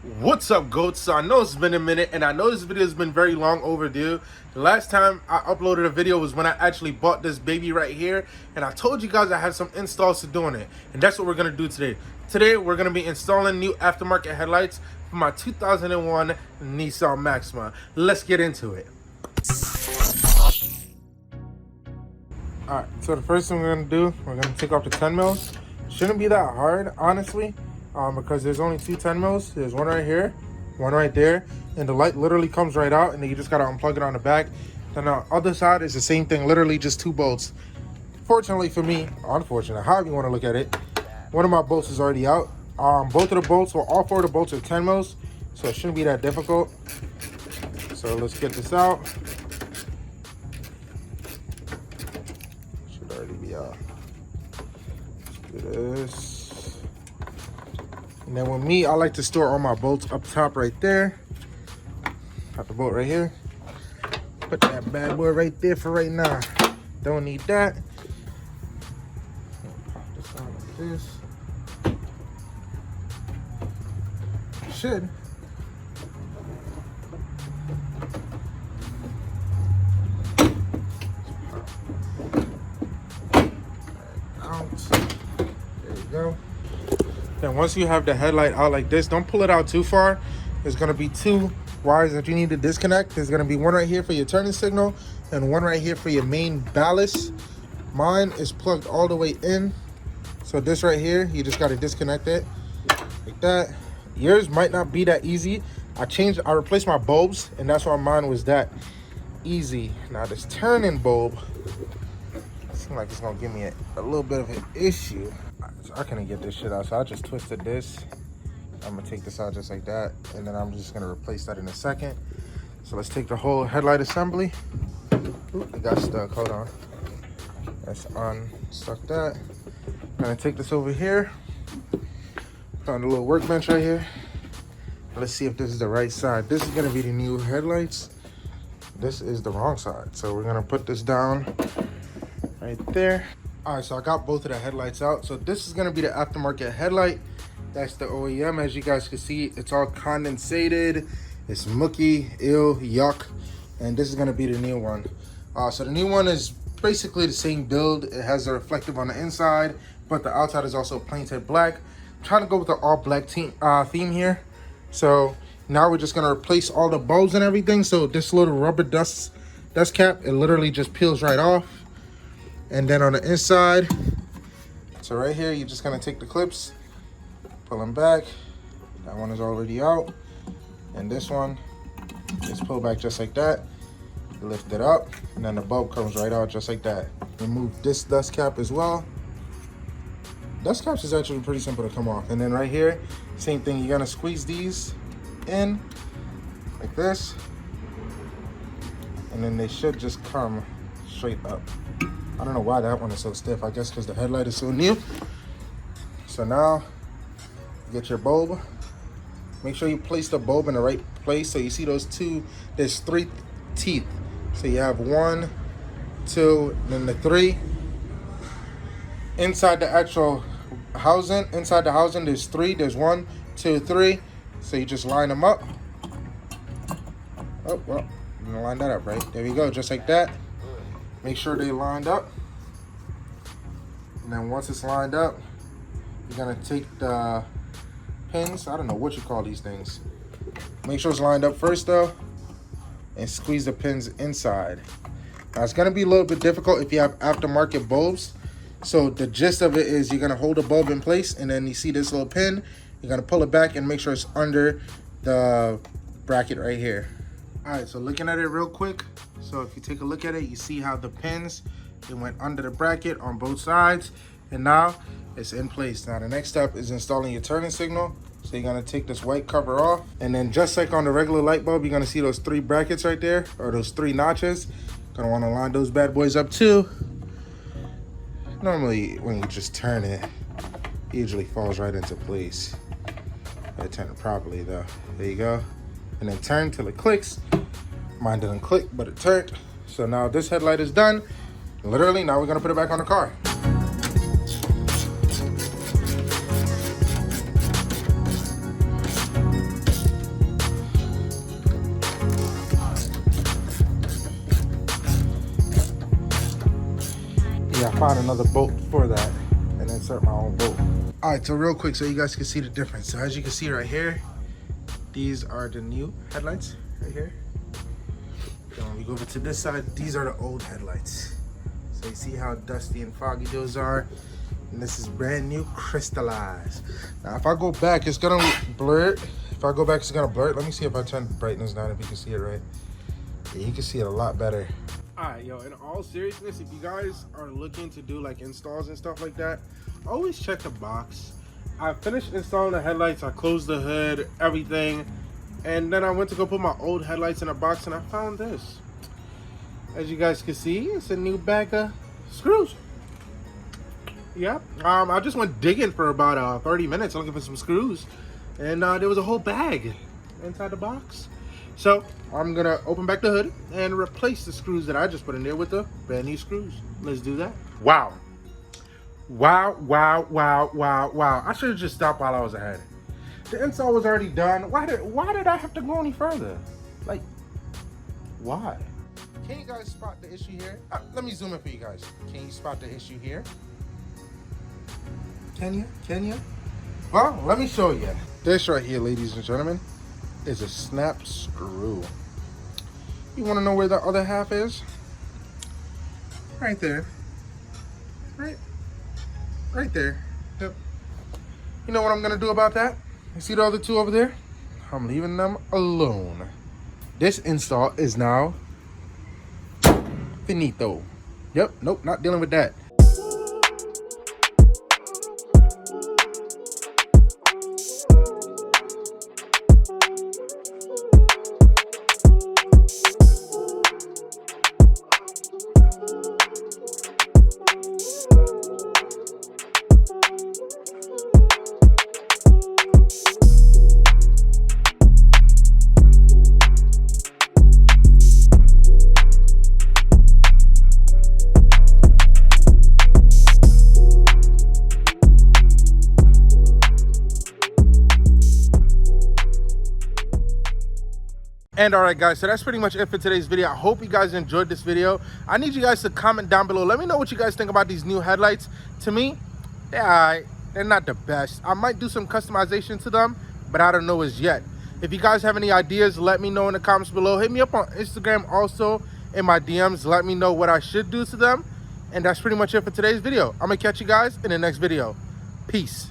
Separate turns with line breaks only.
What's up, goats? So I know it's been a minute and I know this video has been very long overdue. The last time I uploaded a video was when I actually bought this baby right here, and I told you guys I had some installs to do on it, and that's what we're gonna do today. Today we're gonna be installing new aftermarket headlights for my 2001 Nissan Maxima. Let's get into it. Alright, so the first thing we're gonna do, we're gonna take off the 10 mils. Shouldn't be that hard, honestly. Because there's only two 10 mils. There's one right here, one right there, and the light literally comes right out, and then you just gotta unplug it on the back. Then the other side is the same thing, literally just two bolts. Fortunately for me, unfortunately, however you want to look at it, one of my bolts is already out. Both of the bolts, well, all four of the bolts are 10 mils, so it shouldn't be that difficult. So let's get this out. Should already be out. Let's do this. And then with me, I like to store all my bolts up top right there. Got the bolt right here. Put that bad boy right there for right now. Don't need that. Pop this on like this. Should. Out. There you go. Then once you have the headlight out like this, don't pull it out too far. There's gonna be two wires that you need to disconnect. There's gonna be one right here for your turning signal and one right here for your main ballast. Mine is plugged all the way in. So this right here, you just gotta disconnect it like that. Yours might not be that easy. I replaced my bulbs, and that's why mine was that easy. Now this turning bulb, seems like it's gonna give me a little bit of an issue. I couldn't get this shit out, so I just twisted this. I'm gonna take this out just like that, and then I'm just gonna replace that in a second. So let's take the whole headlight assembly. Ooh, it got stuck, hold on. That's unstuck that. I'm gonna take this over here. Found a little workbench right here. Let's see if this is the right side. This is gonna be the new headlights. This is the wrong side. So we're gonna put this down right there. All right, so I got both of the headlights out. So this is gonna be the aftermarket headlight. That's the OEM. As you guys can see, it's all condensated. It's mucky, ill, yuck. And this is gonna be the new one. So the new one is basically the same build. It has a reflective on the inside, but the outside is also painted black. I'm trying to go with the all black theme here. So now we're just gonna replace all the bulbs and everything. So this little rubber dust cap, it literally just peels right off. And then on the inside, so right here, you're just gonna take the clips, pull them back. That one is already out. And this one, just pull back just like that. Lift it up, and then the bulb comes right out just like that. Remove this dust cap as well. Dust caps is actually pretty simple to come off. And then right here, same thing, you're gonna squeeze these in like this. And then they should just come straight up. I don't know why that one is so stiff. I guess because the headlight is so new. So now, you get your bulb. Make sure you place the bulb in the right place. So you see those two, there's three teeth. So you have 1, 2, then the 3. Inside the actual housing, there's 3. There's 1, 2, 3. So you just line them up. Oh, well, I'm gonna line that up, right? There we go, just like that. Make sure they lined up. And then once it's lined up, you're gonna take the pins, I don't know what you call these things. Make sure it's lined up first though, and squeeze the pins inside. Now it's gonna be a little bit difficult if you have aftermarket bulbs. So the gist of it is you're gonna hold the bulb in place, and then you see this little pin, you're gonna pull it back and make sure it's under the bracket right here. All right, so looking at it real quick. So if you take a look at it, you see how the pins, they went under the bracket on both sides, and now it's in place. Now the next step is installing your turning signal. So you're gonna take this white cover off, and then just like on the regular light bulb, you're gonna see those 3 brackets right there, or those 3 notches. Gonna wanna line those bad boys up too. Normally when you just turn it, it usually falls right into place. Gotta turn it properly though. There you go. And then turn till it clicks. Mine didn't click, but it turned. So now this headlight is done. Literally, now we're gonna put it back on the car. find another bolt for that and insert my own bolt. All right, so real quick so you guys can see the difference. So as you can see right here, these are the new headlights right here. Then when we go over to this side, these are the old headlights. So you see how dusty and foggy those are. And this is brand new crystallized. Now if I go back, it's gonna blur it. If I go back, it's gonna blur it. Let me see if I turn the brightness down, if you can see it right. Yeah, you can see it a lot better. All right, yo, in all seriousness, if you guys are looking to do like installs and stuff like that, always check the box. I finished installing the headlights, I closed the hood, everything, and then I went to go put my old headlights in a box and I found this. As you guys can see, it's a new bag of screws. Yep, I just went digging for about 30 minutes looking for some screws, and there was a whole bag inside the box. So I'm gonna open back the hood and replace the screws that I just put in there with the brand new screws. Let's do that. Wow. Wow, wow, wow, wow, wow. I should have just stopped while I was ahead. The install was already done. Why did I have to go any further? Like, why? Can you guys spot the issue here? Let me zoom in for you guys. Can you spot the issue here? Can you? Well, let me show you. This right here, ladies and gentlemen, is a snap screw. You want to know where the other half is? Right there. Right there. Yep. You know what I'm gonna do about that? You see the other two over there? I'm leaving them alone. This install is now finito. Yep, nope, not dealing with that. And all right, guys, so that's pretty much it for today's video. I hope you guys enjoyed this video. I need you guys to comment down below. Let me know what you guys think about these new headlights. To me, they're not the best. I might do some customization to them, but I don't know as yet. If you guys have any ideas, let me know in the comments below. Hit me up on Instagram also in my DMs. Let me know what I should do to them. And that's pretty much it for today's video. I'm gonna catch you guys in the next video. Peace.